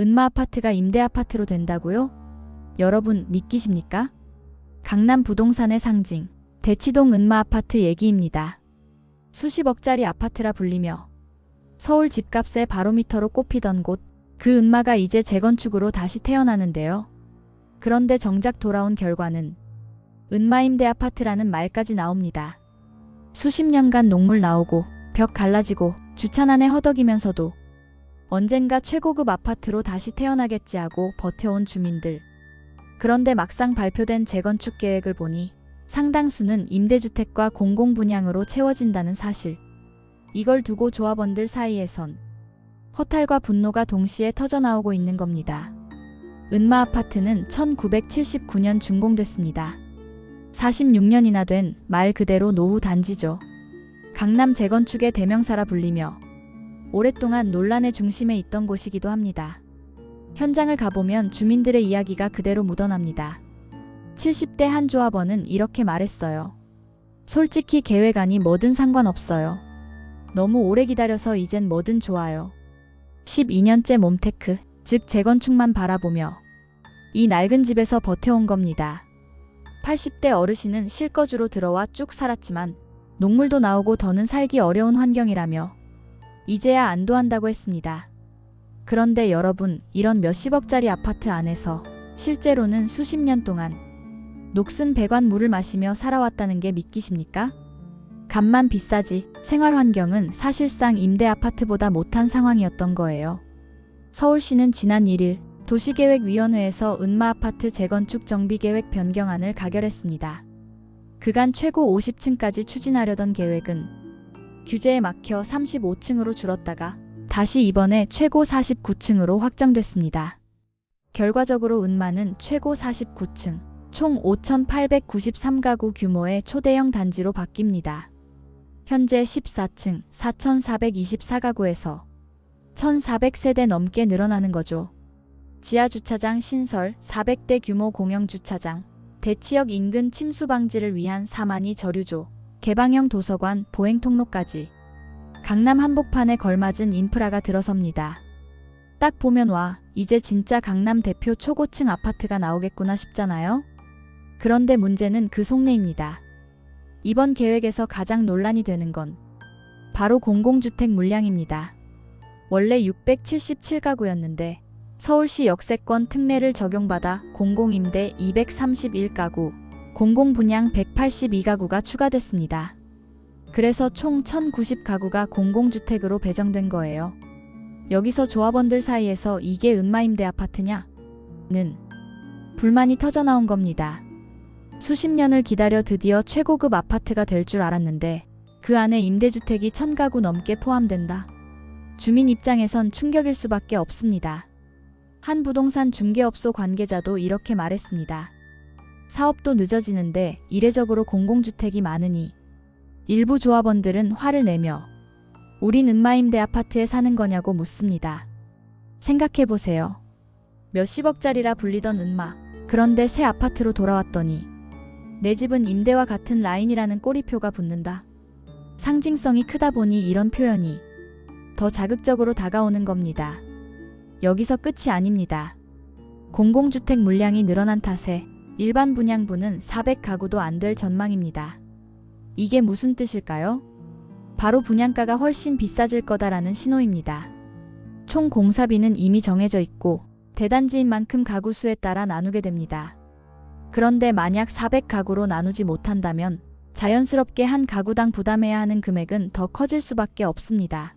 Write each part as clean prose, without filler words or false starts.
은마 아파트가 임대 아파트로 된다고요? 여러분 믿기십니까? 강남 부동산의 상징, 대치동 은마 아파트 얘기입니다. 수십억짜리 아파트라 불리며 서울 집값의 바로미터로 꼽히던 곳, 그 은마가 이제 재건축으로 다시 태어나는데요. 그런데 정작 돌아온 결과는 은마 임대 아파트라는 말까지 나옵니다. 수십 년간 녹물 나오고 벽 갈라지고 주차난에 허덕이면서도 언젠가 최고급 아파트로 다시 태어나겠지 하고 버텨온 주민들. 그런데 막상 발표된 재건축 계획을 보니 상당수는 임대주택과 공공분양으로 채워진다는 사실. 이걸 두고 조합원들 사이에선 허탈과 분노가 동시에 터져나오고 있는 겁니다. 은마 아파트는 1979년 준공됐습니다. 46년이나 된 말 그대로 노후 단지죠. 강남 재건축의 대명사라 불리며 오랫동안 논란의 중심에 있던 곳이기도 합니다. 현장을 가보면 주민들의 이야기가 그대로 묻어납니다. 70대 한 조합원은 이렇게 말했어요. 솔직히 계획안이 뭐든 상관없어요. 너무 오래 기다려서 이젠 뭐든 좋아요. 12년째 몸테크, 즉 재건축만 바라보며 이 낡은 집에서 버텨온 겁니다. 80대 어르신은 실거주로 들어와 쭉 살았지만 녹물도 나오고 더는 살기 어려운 환경이라며 이제야 안도한다고 했습니다. 그런데 여러분, 이런 몇십억짜리 아파트 안에서 실제로는 수십 년 동안 녹슨 배관물을 마시며 살아왔다는 게 믿기십니까? 값만 비싸지 생활 환경은 사실상 임대 아파트보다 못한 상황이었던 거예요. 서울시는 지난 1일 도시계획위원회에서 은마 아파트 재건축 정비계획 변경안을 가결했습니다. 그간 최고 50층까지 추진하려던 계획은 규제에 막혀 35층으로 줄었다가 다시 이번에 최고 49층으로 확정됐습니다. 결과적으로 은마는 최고 49층, 총 5,893가구 규모의 초대형 단지로 바뀝니다. 현재 14층 4,424가구에서 1,400세대 넘게 늘어나는 거죠. 지하주차장 신설, 400대 규모 공영주차장, 대치역 인근 침수 방지를 위한 사만이 저류조, 개방형 도서관, 보행통로까지 강남 한복판에 걸맞은 인프라가 들어섭니다. 딱 보면 와, 이제 진짜 강남 대표 초고층 아파트가 나오겠구나 싶잖아요? 그런데 문제는 그 속내입니다. 이번 계획에서 가장 논란이 되는 건 바로 공공주택 물량입니다. 원래 677가구였는데 서울시 역세권 특례를 적용받아 공공임대 231가구, 공공분양 182가구가 추가됐습니다. 그래서 총 1,090가구가 공공주택으로 배정된 거예요. 여기서 조합원들 사이에서 이게 은마임대 아파트냐? 는 불만이 터져나온 겁니다. 수십 년을 기다려 드디어 최고급 아파트가 될 줄 알았는데 그 안에 임대주택이 1,000가구 넘게 포함된다. 주민 입장에선 충격일 수밖에 없습니다. 한 부동산 중개업소 관계자도 이렇게 말했습니다. 사업도 늦어지는데 이례적으로 공공주택이 많으니 일부 조합원들은 화를 내며 우린 은마임대 아파트에 사는 거냐고 묻습니다. 생각해보세요. 몇십억짜리라 불리던 은마, 그런데 새 아파트로 돌아왔더니 내 집은 임대와 같은 라인이라는 꼬리표가 붙는다. 상징성이 크다 보니 이런 표현이 더 자극적으로 다가오는 겁니다. 여기서 끝이 아닙니다. 공공주택 물량이 늘어난 탓에 일반 분양분은 400가구도 안 될 전망입니다. 이게 무슨 뜻일까요? 바로 분양가가 훨씬 비싸질 거다라는 신호입니다. 총 공사비는 이미 정해져 있고 대단지인 만큼 가구 수에 따라 나누게 됩니다. 그런데 만약 400가구로 나누지 못한다면 자연스럽게 한 가구당 부담해야 하는 금액은 더 커질 수밖에 없습니다.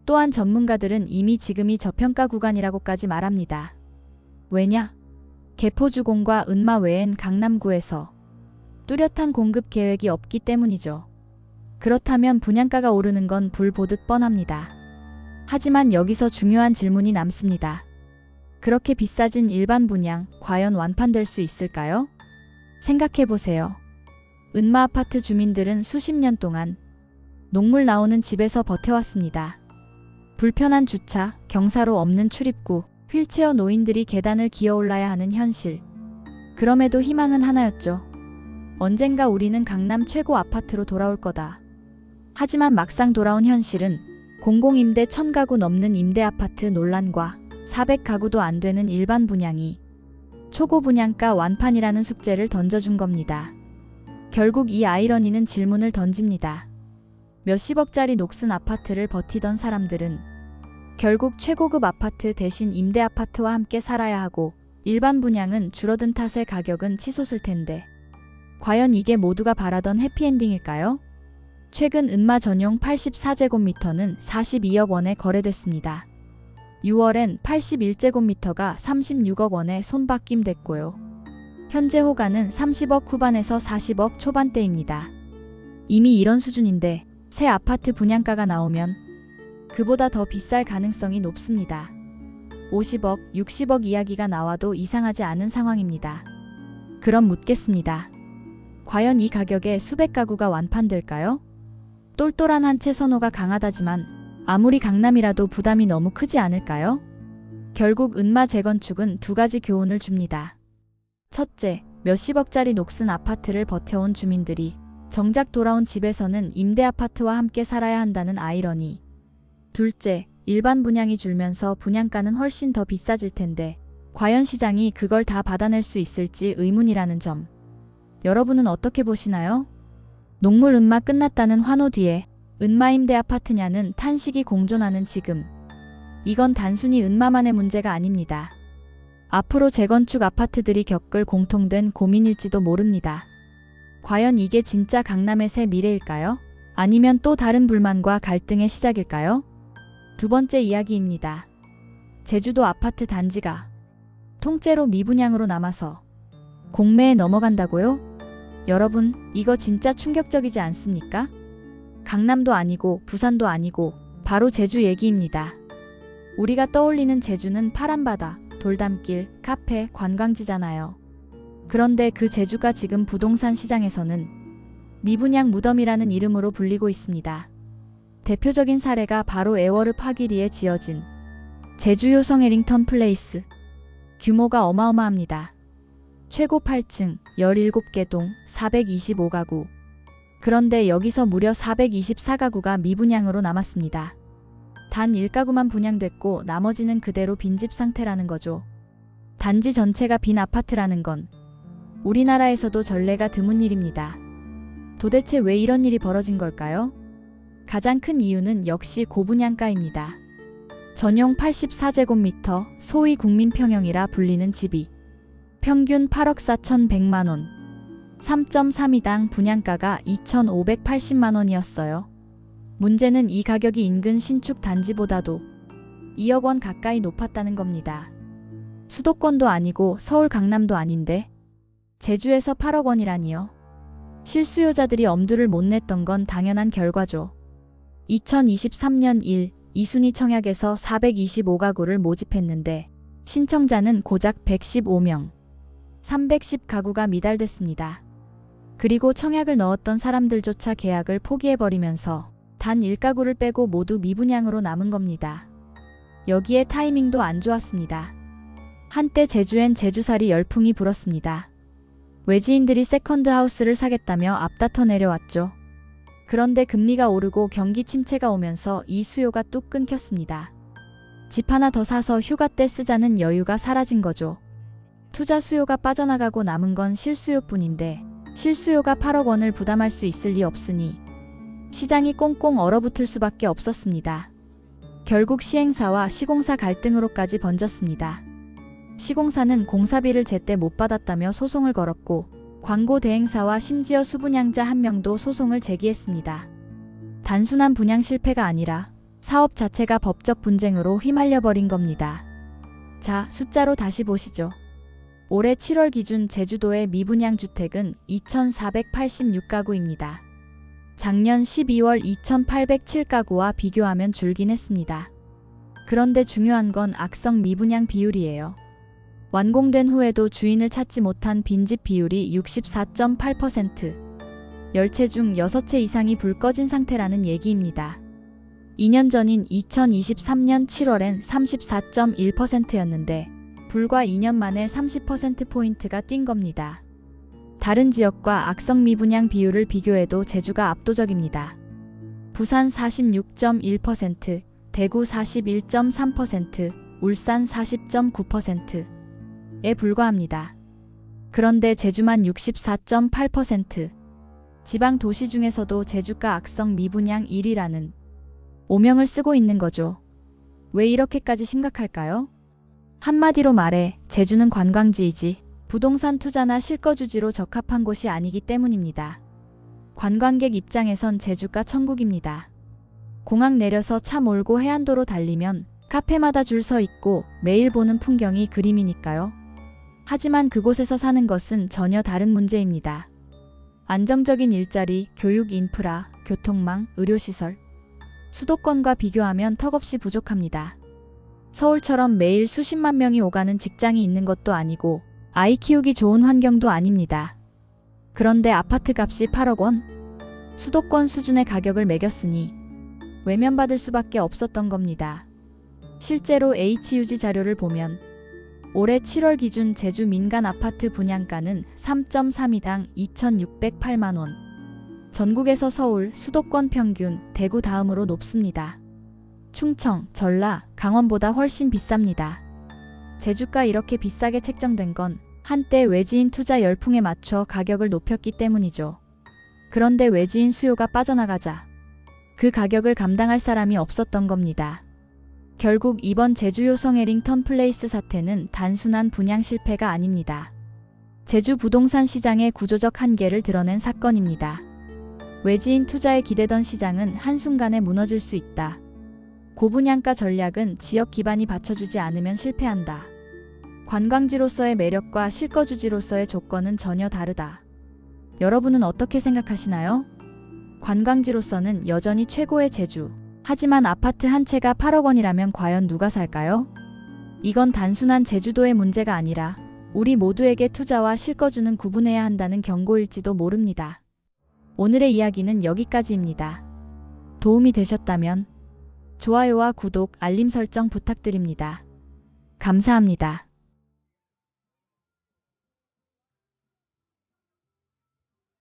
또한 전문가들은 이미 지금이 저평가 구간이라고까지 말합니다. 왜냐? 개포주공과 은마 외엔 강남구에서 뚜렷한 공급 계획이 없기 때문이죠. 그렇다면 분양가가 오르는 건 불 보듯 뻔합니다. 하지만 여기서 중요한 질문이 남습니다. 그렇게 비싸진 일반 분양, 과연 완판될 수 있을까요? 생각해보세요. 은마 아파트 주민들은 수십 년 동안 녹물 나오는 집에서 버텨왔습니다. 불편한 주차, 경사로 없는 출입구, 휠체어 노인들이 계단을 기어올라야 하는 현실. 그럼에도 희망은 하나였죠. 언젠가 우리는 강남 최고 아파트로 돌아올 거다. 하지만 막상 돌아온 현실은 공공임대 1,000가구 넘는 임대 아파트 논란과 400가구도 안 되는 일반 분양이 초고 분양가 완판이라는 숙제를 던져준 겁니다. 결국 이 아이러니는 질문을 던집니다. 몇십억짜리 녹슨 아파트를 버티던 사람들은 결국 최고급 아파트 대신 임대 아파트와 함께 살아야 하고 일반 분양은 줄어든 탓에 가격은 치솟을 텐데 과연 이게 모두가 바라던 해피엔딩일까요? 최근 은마 전용 84제곱미터는 42억 원에 거래됐습니다. 6월엔 81제곱미터가 36억 원에 손바뀜됐고요. 현재 호가는 30억 후반에서 40억 초반대입니다. 이미 이런 수준인데 새 아파트 분양가가 나오면 그보다 더 비쌀 가능성이 높습니다. 50억, 60억 이야기가 나와도 이상하지 않은 상황입니다. 그럼 묻겠습니다. 과연 이 가격에 수백 가구가 완판될까요? 똘똘한 한 채 선호가 강하다지만 아무리 강남이라도 부담이 너무 크지 않을까요? 결국 은마 재건축은 두 가지 교훈을 줍니다. 첫째, 몇십억짜리 녹슨 아파트를 버텨온 주민들이 정작 돌아온 집에서는 임대 아파트와 함께 살아야 한다는 아이러니. 둘째, 일반 분양이 줄면서 분양가는 훨씬 더 비싸질 텐데 과연 시장이 그걸 다 받아낼 수 있을지 의문이라는 점. 여러분은 어떻게 보시나요? 녹물 은마 끝났다는 환호 뒤에 은마 임대 아파트냐는 탄식이 공존하는 지금. 이건 단순히 은마만의 문제가 아닙니다. 앞으로 재건축 아파트들이 겪을 공통된 고민일지도 모릅니다. 과연 이게 진짜 강남의 새 미래일까요? 아니면 또 다른 불만과 갈등의 시작일까요? 두 번째 이야기입니다. 제주도 아파트 단지가 통째로 미분양으로 남아서 공매에 넘어간다고요? 여러분, 이거 진짜 충격적이지 않습니까? 강남도 아니고 부산도 아니고 바로 제주 얘기입니다. 우리가 떠올리는 제주는 파란 바다, 돌담길, 카페, 관광지잖아요. 그런데 그 제주가 지금 부동산 시장에서는 미분양 무덤이라는 이름으로 불리고 있습니다. 대표적인 사례가 바로 애월읍 하기리에 지어진 제주 효성 해링턴 플레이스. 규모가 어마어마합니다. 최고 8층, 17개 동, 425가구. 그런데 여기서 무려 424가구가 미분양으로 남았습니다. 단 1가구만 분양됐고 나머지는 그대로 빈집 상태라는 거죠. 단지 전체가 빈 아파트라는 건 우리나라에서도 전례가 드문 일입니다. 도대체 왜 이런 일이 벌어진 걸까요? 가장 큰 이유는 역시 고분양가입니다. 전용 84제곱미터, 소위 국민평형이라 불리는 집이 평균 8억 4,100만원, 3.32당 분양가가 2,580만원이었어요. 문제는 이 가격이 인근 신축 단지보다도 2억 원 가까이 높았다는 겁니다. 수도권도 아니고 서울 강남도 아닌데 제주에서 8억 원이라니요. 실수요자들이 엄두를 못 냈던 건 당연한 결과죠. 2023년 1, 2순위 청약에서 425가구를 모집했는데 신청자는 고작 115명, 310가구가 미달됐습니다. 그리고 청약을 넣었던 사람들조차 계약을 포기해버리면서 단 1가구를 빼고 모두 미분양으로 남은 겁니다. 여기에 타이밍도 안 좋았습니다. 한때 제주엔 제주살이 열풍이 불었습니다. 외지인들이 세컨드 하우스를 사겠다며 앞다퉈 내려왔죠. 그런데 금리가 오르고 경기 침체가 오면서 이 수요가 뚝 끊겼습니다. 집 하나 더 사서 휴가 때 쓰자는 여유가 사라진 거죠. 투자 수요가 빠져나가고 남은 건 실수요뿐인데 실수요가 8억 원을 부담할 수 있을 리 없으니 시장이 꽁꽁 얼어붙을 수밖에 없었습니다. 결국 시행사와 시공사 갈등으로까지 번졌습니다. 시공사는 공사비를 제때 못 받았다며 소송을 걸었고 광고 대행사와 심지어 수분양자 한 명도 소송을 제기했습니다. 단순한 분양 실패가 아니라 사업 자체가 법적 분쟁으로 휘말려버린 겁니다. 자, 숫자로 다시 보시죠. 올해 7월 기준 제주도의 미분양 주택은 2,486가구입니다. 작년 12월 2,807가구와 비교하면 줄긴 했습니다. 그런데 중요한 건 악성 미분양 비율이에요. 완공된 후에도 주인을 찾지 못한 빈집 비율이 64.8%, 10채 중 6채 이상이 불 꺼진 상태라는 얘기입니다. 2년 전인 2023년 7월엔 34.1%였는데 불과 2년 만에 30%포인트가 뛴 겁니다. 다른 지역과 악성 미분양 비율을 비교해도 제주가 압도적입니다. 부산 46.1%, 대구 41.3%, 울산 40.9%에 불과합니다. 그런데 제주만 64.8%. 지방 도시 중에서도 제주가 악성 미분양 1위라는 오명을 쓰고 있는 거죠. 왜 이렇게까지 심각할까요? 한마디로 말해 제주는 관광지이지 부동산 투자나 실거주지로 적합한 곳이 아니기 때문입니다. 관광객 입장에선 제주가 천국입니다. 공항 내려서 차 몰고 해안도로 달리면 카페마다 줄 서 있고 매일 보는 풍경이 그림이니까요. 하지만 그곳에서 사는 것은 전혀 다른 문제입니다. 안정적인 일자리, 교육 인프라, 교통망, 의료시설. 수도권과 비교하면 턱없이 부족합니다. 서울처럼 매일 수십만 명이 오가는 직장이 있는 것도 아니고 아이 키우기 좋은 환경도 아닙니다. 그런데 아파트 값이 8억 원? 수도권 수준의 가격을 매겼으니 외면받을 수밖에 없었던 겁니다. 실제로 HUG 자료를 보면 올해 7월 기준 제주 민간 아파트 분양가는 3.32당 2,608만 원. 전국에서 서울, 수도권 평균, 대구 다음으로 높습니다. 충청, 전라, 강원보다 훨씬 비쌉니다. 제주가 이렇게 비싸게 책정된 건 한때 외지인 투자 열풍에 맞춰 가격을 높였기 때문이죠. 그런데 외지인 수요가 빠져나가자 그 가격을 감당할 사람이 없었던 겁니다. 결국 이번 제주 요성 해링턴 플레이스 사태는 단순한 분양 실패가 아닙니다. 제주 부동산 시장의 구조적 한계를 드러낸 사건입니다. 외지인 투자에 기대던 시장은 한순간에 무너질 수 있다. 고분양가 전략은 지역 기반이 받쳐주지 않으면 실패한다. 관광지로서의 매력과 실거주지로서의 조건은 전혀 다르다. 여러분은 어떻게 생각하시나요? 관광지로서는 여전히 최고의 제주. 하지만 아파트 한 채가 8억 원이라면 과연 누가 살까요? 이건 단순한 제주도의 문제가 아니라 우리 모두에게 투자와 실거주는 구분해야 한다는 경고일지도 모릅니다. 오늘의 이야기는 여기까지입니다. 도움이 되셨다면 좋아요와 구독, 알림 설정 부탁드립니다. 감사합니다.